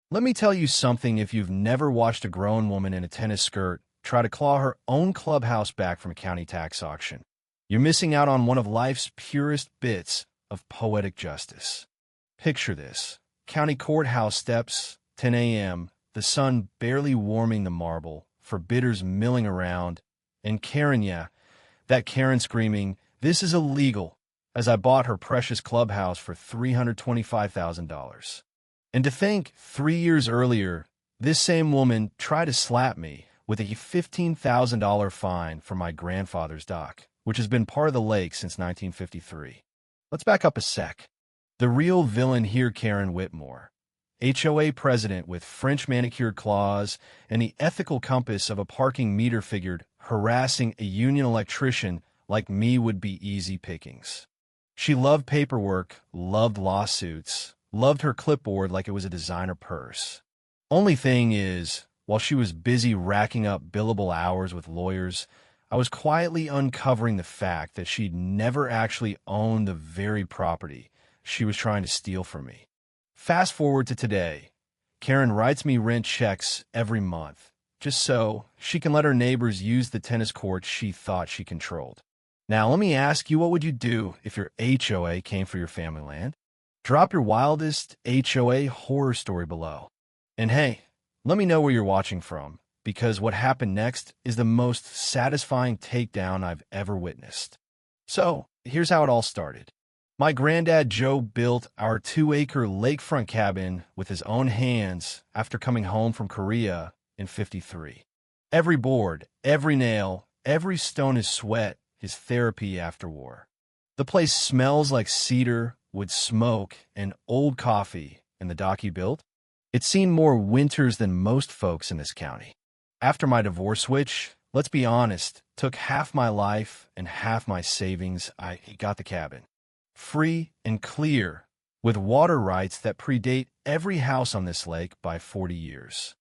Let me tell you something: if you've never watched a grown woman in a tennis skirt try to claw her own clubhouse back from a county tax auction, you're missing out on one of life's purest bits of poetic justice. Picture this: county courthouse steps, 10 a.m., the sun barely warming the marble, for bidders milling around, and Karen, yeah, that Karen screaming, "This is illegal," as I bought her precious clubhouse for $325,000. And to think, 3 years earlier, this same woman tried to slap me with a $15,000 fine for my grandfather's dock, which has been part of the lake since 1953. Let's back up a sec. The real villain here, Karen Whitmore, HOA president with French manicured claws and the ethical compass of a parking meter, figured harassing a union electrician like me would be easy pickings. She loved paperwork, loved lawsuits, loved her clipboard like it was a designer purse. Only thing is, while she was busy racking up billable hours with lawyers, I was quietly uncovering the fact that she'd never actually owned the very property she was trying to steal from me. Fast forward to today. Karen writes me rent checks every month, just so she can let her neighbors use the tennis courts she thought she controlled. Now, let me ask you, what would you do if your HOA came for your family land? Drop your wildest HOA horror story below. And hey, let me know where you're watching from, because what happened next is the most satisfying takedown I've ever witnessed. So, here's how it all started. My granddad Joe built our 2-acre lakefront cabin with his own hands after coming home from Korea in '53. Every board, every nail, every stone is sweat, his therapy after war. The place smells like cedar, wood smoke, and old coffee, and the dock he built? It's seen more winters than most folks in this county. After my divorce, which, let's be honest, took half my life and half my savings, I got the cabin. Free and clear, with water rights that predate every house on this lake by 40 years.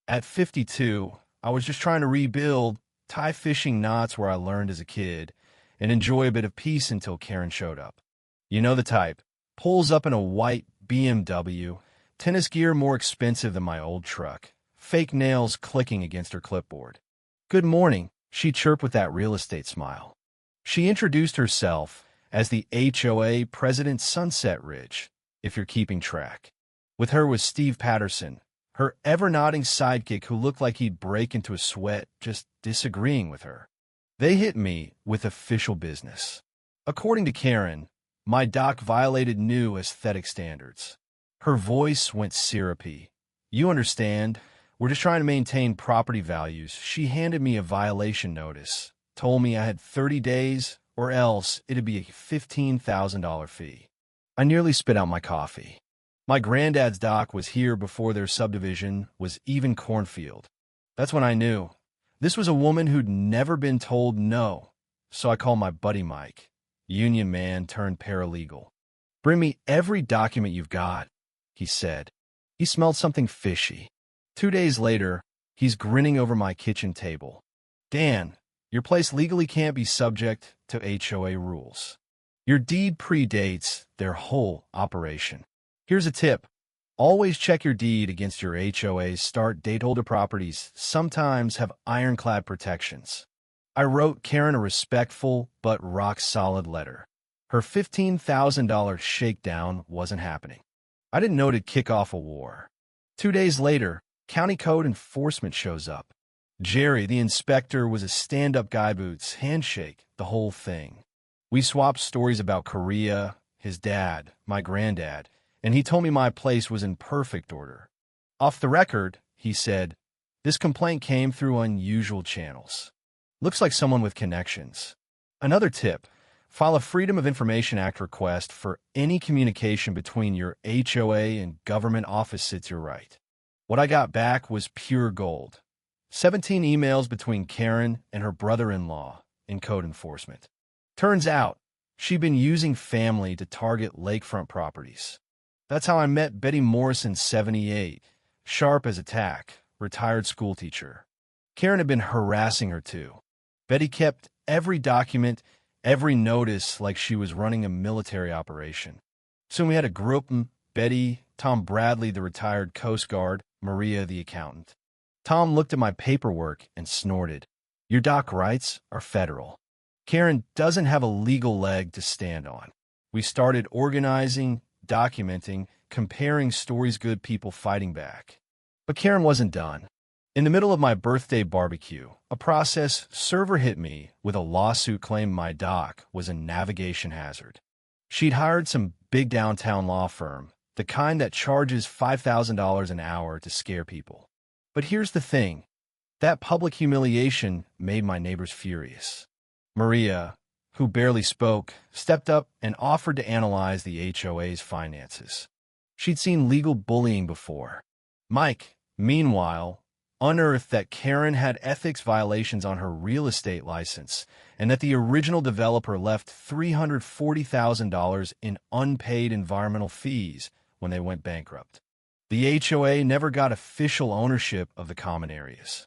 At 52, I was just trying to rebuild, tie fishing knots where I learned as a kid, and enjoy a bit of peace until Karen showed up. You know the type. Pulls up in a white BMW, tennis gear more expensive than my old truck, fake nails clicking against her clipboard. "Good morning," she chirped with that real estate smile. She introduced herself as the HOA President Sunset Ridge, if you're keeping track. With her was Steve Patterson, her ever-nodding sidekick who looked like he'd break into a sweat just disagreeing with her. They hit me with official business. According to Karen, my dock violated new aesthetic standards. Her voice went syrupy. "You understand, we're just trying to maintain property values." She handed me a violation notice, told me I had 30 days, or else it'd be a $15,000 fee. I nearly spit out my coffee. My granddad's dock was here before their subdivision was even cornfield. That's when I knew. This was a woman who'd never been told no, so I called my buddy Mike, union man turned paralegal. "Bring me every document you've got," he said. He smelled something fishy. 2 days later, he's grinning over my kitchen table. "Dan, your place legally can't be subject to HOA rules. Your deed predates their whole operation. Here's a tip. Always check your deed against your HOA's start date. Older properties sometimes have ironclad protections." I wrote Karen a respectful but rock-solid letter. Her $15,000 shakedown wasn't happening. I didn't know it'd kick off a war. 2 days later, county code enforcement shows up. Jerry, the inspector, was a stand-up guy, boots, handshake, the whole thing. We swapped stories about Korea, his dad, my granddad, and he told me my place was in perfect order. Off the record, he said, "This complaint came through unusual channels. Looks like someone with connections." Another tip: file a Freedom of Information Act request for any communication between your HOA and government office. Sits your right. What I got back was pure gold. 17 emails between Karen and her brother-in-law in code enforcement. Turns out, she'd been using family to target lakefront properties. That's how I met Betty Morrison, 78, sharp as a tack, retired schoolteacher. Karen had been harassing her too. Betty kept every document, every notice, like she was running a military operation. Soon we had a group Betty, Tom Bradley, the retired Coast Guard, Maria, the accountant. Tom looked at my paperwork and snorted. Your doc rights are federal. Karen doesn't have a legal leg to stand on. We started organizing, documenting, comparing stories, good people fighting back. But Karen wasn't done. In the middle of my birthday barbecue, a process server hit me with a lawsuit claiming my dock was a navigation hazard. She'd hired some big downtown law firm, the kind that charges $5,000 an hour to scare people. But here's the thing. That public humiliation made my neighbors furious. Maria, who barely spoke, stepped up and offered to analyze the HOA's finances. She'd seen legal bullying before. Mike, meanwhile, unearthed that Karen had ethics violations on her real estate license and that the original developer left $340,000 in unpaid environmental fees when they went bankrupt. The HOA never got official ownership of the common areas.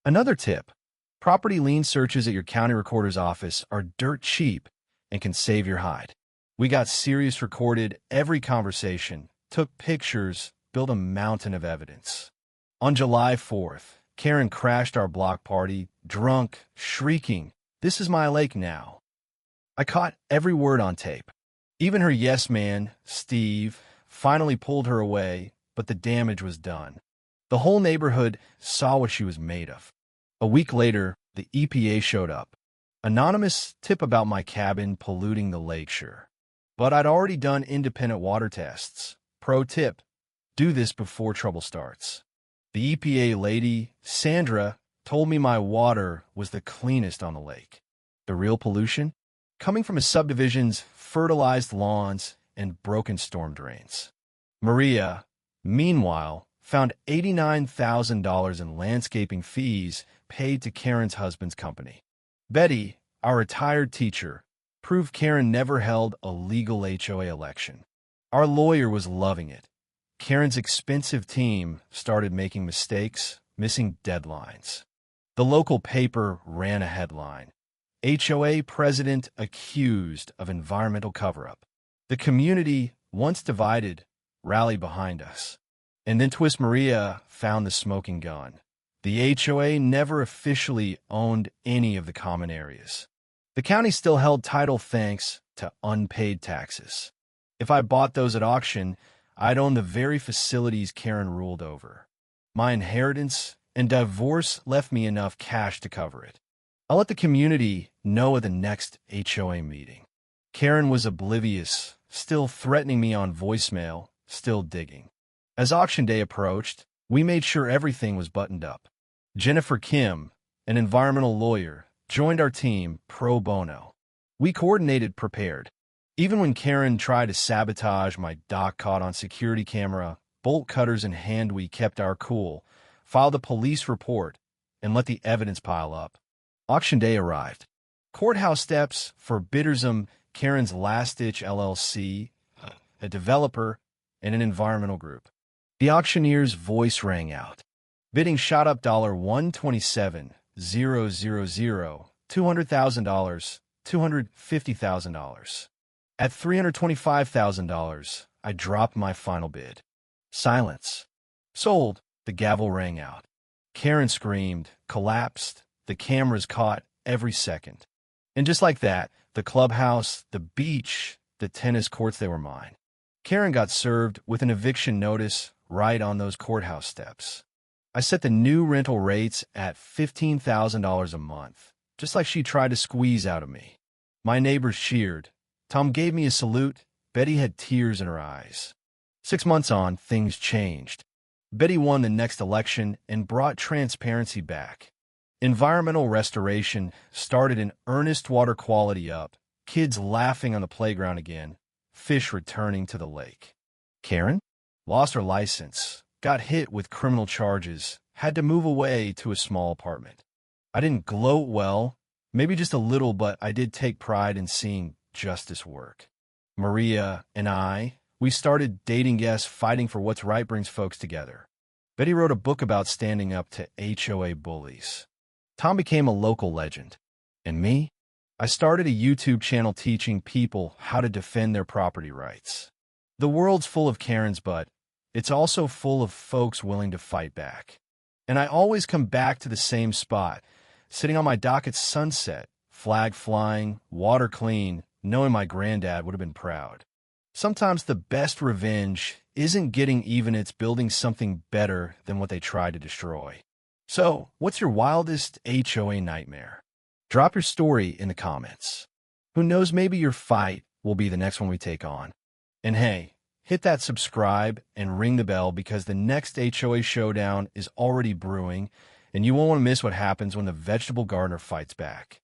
Another tip: property lien searches at your county recorder's office are dirt cheap and can save your hide. We got serious, recorded every conversation, took pictures, built a mountain of evidence. On July 4th, Karen crashed our block party, drunk, shrieking, "This is my lake now." I caught every word on tape. Even her yes man, Steve, finally pulled her away, but the damage was done. The whole neighborhood saw what she was made of. A week later, the EPA showed up. Anonymous tip about my cabin polluting the lakeshore. But I'd already done independent water tests. Pro tip: do this before trouble starts. The EPA lady, Sandra, told me my water was the cleanest on the lake. The real pollution? Coming from a subdivision's fertilized lawns and broken storm drains. Maria, meanwhile, found $89,000 in landscaping fees paid to Karen's husband's company. Betty, our retired teacher, proved Karen never held a legal HOA election. Our lawyer was loving it. Karen's expensive team started making mistakes, missing deadlines. The local paper ran a headline: HOA president accused of environmental cover-up. The community, once divided, rallied behind us. And then Twist Maria found the smoking gun. The HOA never officially owned any of the common areas. The county still held title thanks to unpaid taxes. If I bought those at auction, I'd own the very facilities Karen ruled over. My inheritance and divorce left me enough cash to cover it. I'll let the community know at the next HOA meeting. Karen was oblivious, still threatening me on voicemail, still digging. As auction day approached, we made sure everything was buttoned up. Jennifer Kim, an environmental lawyer, joined our team pro bono. We coordinated, prepared. Even when Karen tried to sabotage my dock caught on security camera, bolt cutters in hand, we kept our cool, filed a police report, and let the evidence pile up. Auction day arrived. Courthouse steps for Bittersum, Karen's last-ditch LLC, a developer, and an environmental group. The auctioneer's voice rang out. Bidding shot up $127,000, $200,000, $250,000. At $325,000, I dropped my final bid. Silence. Sold. The gavel rang out. Karen screamed, collapsed. The cameras caught every second. And just like that, the clubhouse, the beach, the tennis courts, they were mine. Karen got served with an eviction notice right on those courthouse steps. I set the new rental rates at $15,000 a month, just like she tried to squeeze out of me. My neighbors cheered. Tom gave me a salute. Betty had tears in her eyes. 6 months on, things changed. Betty won the next election and brought transparency back. Environmental restoration started in earnest, water quality up, kids laughing on the playground again, fish returning to the lake. Karen lost her license, got hit with criminal charges, had to move away to a small apartment. I didn't gloat well, maybe just a little, but I did take pride in seeing justice work. Maria and we started dating, yes, fighting for what's right brings folks together. Betty wrote a book about standing up to HOA bullies. Tom became a local legend. And me? I started a YouTube channel teaching people how to defend their property rights. The world's full of Karens, but it's also full of folks willing to fight back. And I always come back to the same spot, sitting on my dock at sunset, flag flying, water clean, knowing my granddad would have been proud. Sometimes the best revenge isn't getting even, it's building something better than what they tried to destroy. So, what's your wildest HOA nightmare? Drop your story in the comments. Who knows, maybe your fight will be the next one we take on. And hey, hit that subscribe and ring the bell because the next HOA showdown is already brewing, and you won't want to miss what happens when the vegetable gardener fights back.